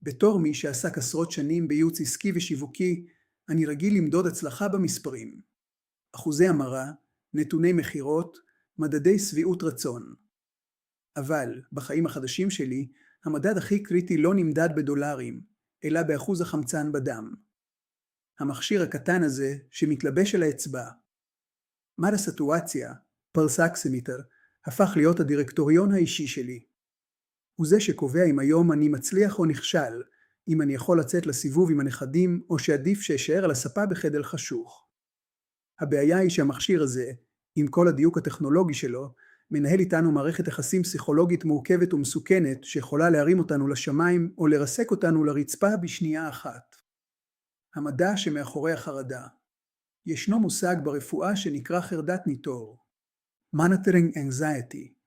בתור מי שעסק עשרות שנים בייעוץ עסקי ושיווקי, אני רגיל למדוד הצלחה במספרים. אחוזי המרה, נתוני מחירות, מדדי שביעות רצון. אבל בחיים החדשים שלי, המדד הכי קריטי לא נמדד בדולרים, אלא באחוז החמצן בדם. המכשיר הקטן הזה שמתלבש על האצבע. מד הסטואציה, פולס אוקסימטר, הפך להיות הדירקטוריון האישי שלי. הוא זה שקובע אם היום אני מצליח או נכשל, אם אני יכול לצאת לסיבוב עם הנכדים או שעדיף שאשאר על הספה בחדר חשוך. הבעיה היא שהמכשיר הזה, עם כל הדיוק הטכנולוגי שלו, מנהל איתנו מערכת יחסים פסיכולוגית מורכבת ומסוכנת שיכולה להרים אותנו לשמיים או לרסק אותנו לרצפה בשנייה אחת. המדע שמאחורי החרדה. ישנו מושג ברפואה שנקרא חרדת ניטור. Monitoring Anxiety.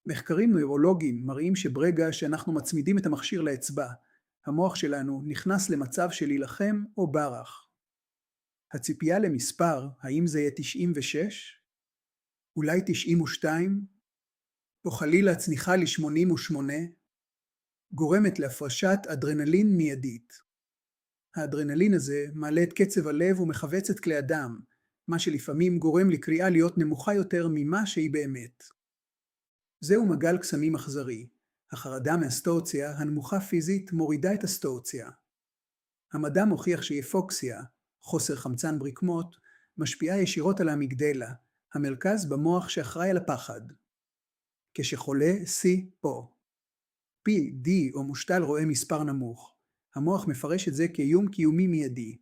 מחקרים נוירולוגיים מראים שברגע שאנחנו מצמידים את המכשיר לאצבע, המוח שלנו נכנס למצב של להילחם או ברח. הציפייה למספר, האם זה יהיה 96? אולי 92? או חלילה צניחה ל-88? גורמת להפרשת אדרנלין מיידית. האדרנלין הזה מעלה את קצב הלב ומחווץ את כלי הדם, מה שלפעמים גורם לקריאה להיות נמוכה יותר ממה שהיא באמת. זהו מגל קסמים אכזרי. החרדה מהסטורציה הנמוכה פיזית מורידה את הסטורציה. המדע מוכיח שהיפוקסיה, חוסר חמצן ברקמות, משפיעה ישירות על האמיגדלה, המרכז במוח שאחראי על הפחד. כשחולה C פה. P, D או מושתל רואה מספר נמוך. המוח מפרש את זה כאיום קיומי מיידי.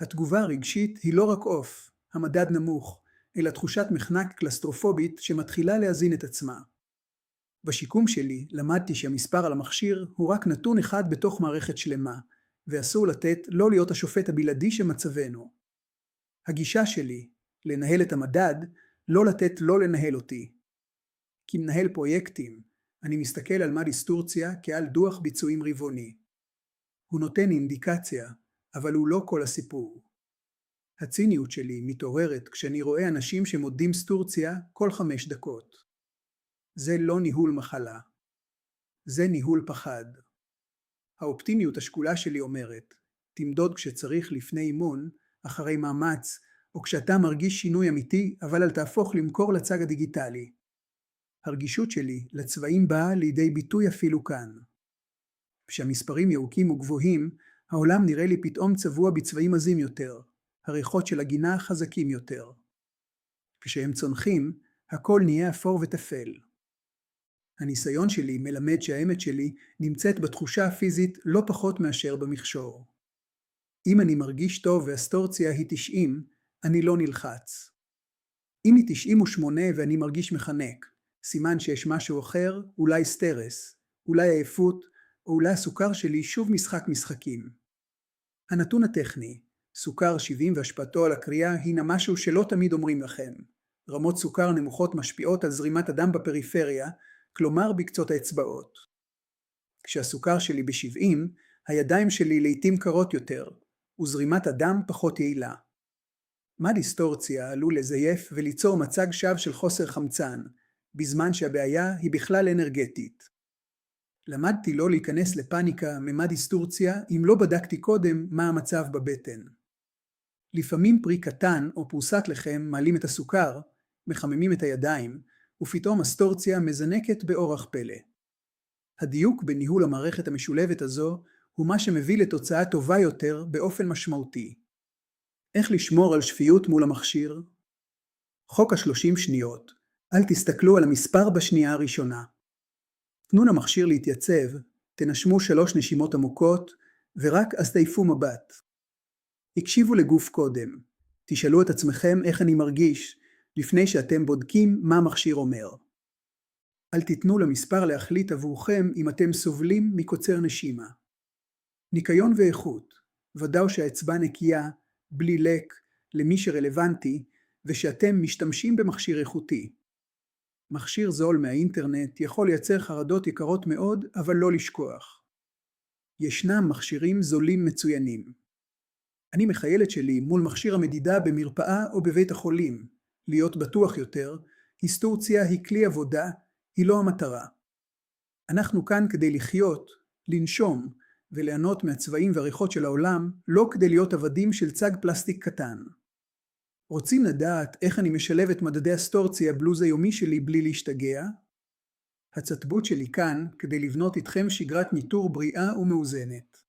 התגובה הרגשית היא לא רק אוף, המדד נמוך, אלא תחושת מחנק קלסטרופובית שמתחילה להזין את עצמה. בשיקום שלי למדתי שהמספר על המכשיר הוא רק נתון אחד בתוך מערכת שלמה, ואסור לתת לא להיות השופט הבלעדי שמצבנו. הגישה שלי, לנהל את המדד, לא לתת לא לנהל אותי. כמנהל פרויקטים, אני מסתכל על מד היסטורציה כעל דוח ביצועים רבעוני. הוא נותן אינדיקציה, אבל הוא לא כל הסיפור. הציניות שלי מתעוררת כשאני רואה אנשים שמודדים סטורציה כל 5 דקות. זה לא ניהול מחלה. זה ניהול פחד. האופטימיות השקולה שלי אומרת, תמדוד כשצריך לפני אימון, אחרי מאמץ, או כשאתה מרגיש שינוי אמיתי, אבל אל תהפוך למכור לצג הדיגיטלי. הרגישות שלי לצבעים באה לידי ביטוי אפילו כאן. כשהמספרים ירוקים וגבוהים, העולם נראה לי פתאום צבוע בצבעים עזים יותר, הריחות של הגינה חזקים יותר. כשהם צונחים, הכל נהיה אפור וטפל. הניסיון שלי מלמד שהאמת שלי נמצאת בתחושה הפיזית לא פחות מאשר במכשור. אם אני מרגיש טוב והסטורציה היא 90, אני לא נלחץ. אם היא 98 ואני מרגיש מחנק, סימן שיש משהו אחר, אולי סטרס, אולי עייפות, או אולי הסוכר שלי שוב משחק משחקים. הנתון הטכני, סוכר 70 והשפעתו על הקריאה, הינה משהו שלא תמיד אומרים לכם. רמות סוכר נמוכות משפיעות על זרימת הדם בפריפריה, כלומר בקצות האצבעות. כשהסוכר שלי ב-70, הידיים שלי לעתים קרות יותר, וזרימת הדם פחות יעילה. מד היסטורציה עלול לזייף וליצור מצג שווא של חוסר חמצן, בזמן שהבעיה היא בכלל אנרגטית. למדתי לא להיכנס לפאניקה ממד היסטורציה אם לא בדקתי קודם מה המצב בבטן. לפעמים פרי קטן או פרוסת לחם מעלים את הסוכר, מחממים את הידיים, ופתאום הסטורציה מזנקת באורח פלא. הדיוק בניהול המערכת המשולבת הזו הוא מה שמביא לתוצאה טובה יותר באופן משמעותי. איך לשמור על שפיות מול המכשיר? חוק ה-30 שניות. אל תסתכלו על המספר בשנייה הראשונה. תנו למכשיר להתייצב, תנשמו 3 נשימות עמוקות, ורק אז תעיפו מבט. הקשיבו לגוף קודם. תשאלו את עצמכם איך אני מרגיש, לפני שאתם בודקים מה המכשיר אומר. אל תיתנו למספר להחליט עבורכם אם אתם סובלים מקוצר נשימה. ניקיון ואיכות. ודאו שהאצבע נקייה, בלי לק, למי שרלוונטי, ושאתם משתמשים במכשיר איכותי. מכשיר זול מהאינטרנט יכול לייצר חרדות יקרות מאוד, אבל לא לשכוח. ישנם מכשירים זולים מצוינים. אני מחיילת שלי מול מכשיר המדידה במרפאה או בבית החולים. להיות בטוח יותר, היסטורציה היא כלי עבודה, היא לא המטרה. אנחנו כאן כדי לחיות, לנשום וליהנות מהצבעים והריחות של העולם, לא כדי להיות עבדים של צג פלסטיק קטן. רוצים לדעת איך אני משלב את מדדי הסטורצי הבלוז היומי שלי בלי להשתגע? הצטבות שלי כאן כדי לבנות איתכם שגרת ניטור בריאה ומאוזנת.